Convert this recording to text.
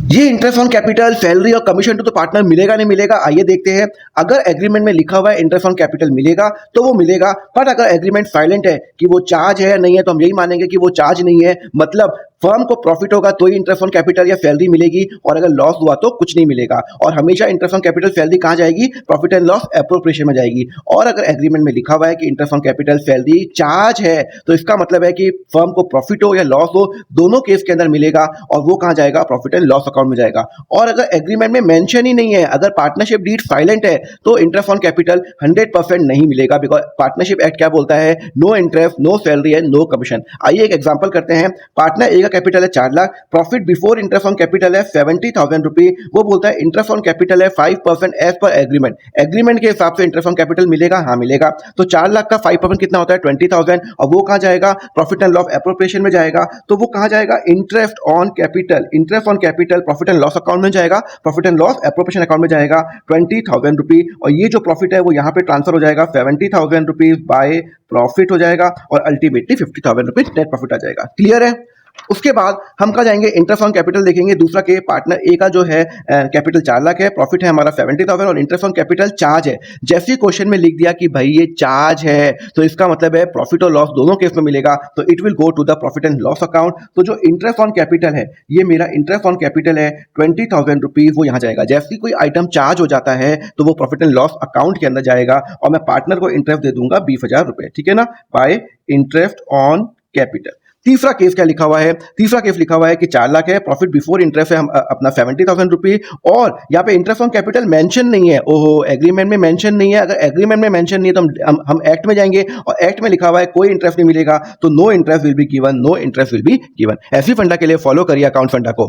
ये interest on capital, salary और commission to the partner मिलेगा नहीं मिलेगा, आइए देखते हैं। अगर एग्रीमेंट में लिखा हुआ है इंटरेस्ट ऑन कैपिटल मिलेगा तो वो मिलेगा, बट अगर एग्रीमेंट साइलेंट है कि वो चार्ज है या नहीं है तो हम यही मानेंगे कि वो चार्ज नहीं है। मतलब फर्म को प्रॉफिट होगा तो ही इंटरेस्ट ऑन कैपिटल या सैलरी मिलेगी, और अगर लॉस हुआ तो कुछ नहीं मिलेगा। और हमेशा इंटरेस्ट ऑन कैपिटल सैलरी कहाँ जाएगी? प्रॉफिट एंड लॉस एप्रोप्रिएशन में जाएगी। और अगर एग्रीमेंट में लिखा हुआ है कि interest on capital salary charge है तो इसका मतलब है कि फर्म को प्रॉफिट हो या लॉस हो, दोनों केस के अंदर मिलेगा, और वो कहाँ जाएगा? प्रॉफिट एंड लॉस अकाउंट में जाएगा। और अगर एग्रीमेंट में मेंशन ही नहीं है, अगर पार्टनरशिप डीड साइलेंट है, तो इंटरेस्ट ऑन कैपिटल 100% नहीं मिलेगा, बिकॉज पार्टनरशिप एक्ट क्या बोलता है? No interest, no salary and no commission. आइए एक एग्जांपल करते हैं। पार्टनर ए का कैपिटल है 4 lakh, profit before interest on capital है 70,000 रुपी। वो बोलता है इंटरेस्ट ऑन कैपिटल है 5% एज पर एग्रीमेंट। एग्रीमेंट के हिसाब से इंटरेस्ट ऑन कैपिटल मिलेगा? हाँ मिलेगा। तो 4 लाख का 5% कितना होता है? 20,000, और वो कहाँ जाएगा? प्रॉफिट एंड लॉस एप्रोप्रिएशन में जाएगा। तो वो कहाँ जाएगा? Interest on capital, interest on capital profit and loss account में जाएगा, profit and loss appropriation account में जाएगा 20,000 रुपी। और ये जो प्रॉफिट है वो यहाँ पे ट्रांसफर हो जाएगा 70,000 रुपीज बाय प्रॉफिट हो जाएगा, और अल्टीमेटली 50,000 रुपीज नेट प्रॉफिट आ जाएगा। क्लियर है? उसके बाद हम कहाँ जाएंगे? इंटरेस्ट ऑन कैपिटल देखेंगे। दूसरा के पार्टनर ए का जो है कैपिटल 4 लाख है, प्रॉफिट है हमारा 70,000 और इंटरेस्ट ऑन कैपिटल चार्ज है। जैसे क्वेश्चन में लिख दिया कि भाई ये चार्ज है, तो इसका मतलब है प्रॉफिट और लॉस दोनों केस में मिलेगा, तो it will go to the profit and loss account. तो जो इंटरेस्ट ऑन कैपिटल है, ये मेरा इंटरेस्ट ऑन कैपिटल है 20,000 रुपीज, वो यहाँ जाएगा। जैसे कोई आइटम चार्ज हो जाता है तो वो प्रॉफिट एंड लॉस अकाउंट के अंदर जाएगा, और मैं पार्टनर को इंटरेस्ट दे दूंगा 20,000 रुपए, ठीक है ना, बाय इंटरेस्ट ऑन कैपिटल। तीसरा केस क्या लिखा हुआ है? तीसरा केस लिखा हुआ है कि 4 लाख है, प्रॉफिट बिफोर इंटरेस्ट है हम अपना 70,000 रुपी, और यहाँ पे इंटरेस्ट ऑन कैपिटल मेंशन नहीं है। ओहो, एग्रीमेंट में मेंशन नहीं है। अगर एग्रीमेंट में मेंशन नहीं है तो हम एक्ट में जाएंगे, और एक्ट में लिखा हुआ है कोई इंटरेस्ट नहीं मिलेगा, तो no interest will be given, no interest will be given. ऐसी फंडा के लिए फॉलो करिए अकाउंट फंडा को।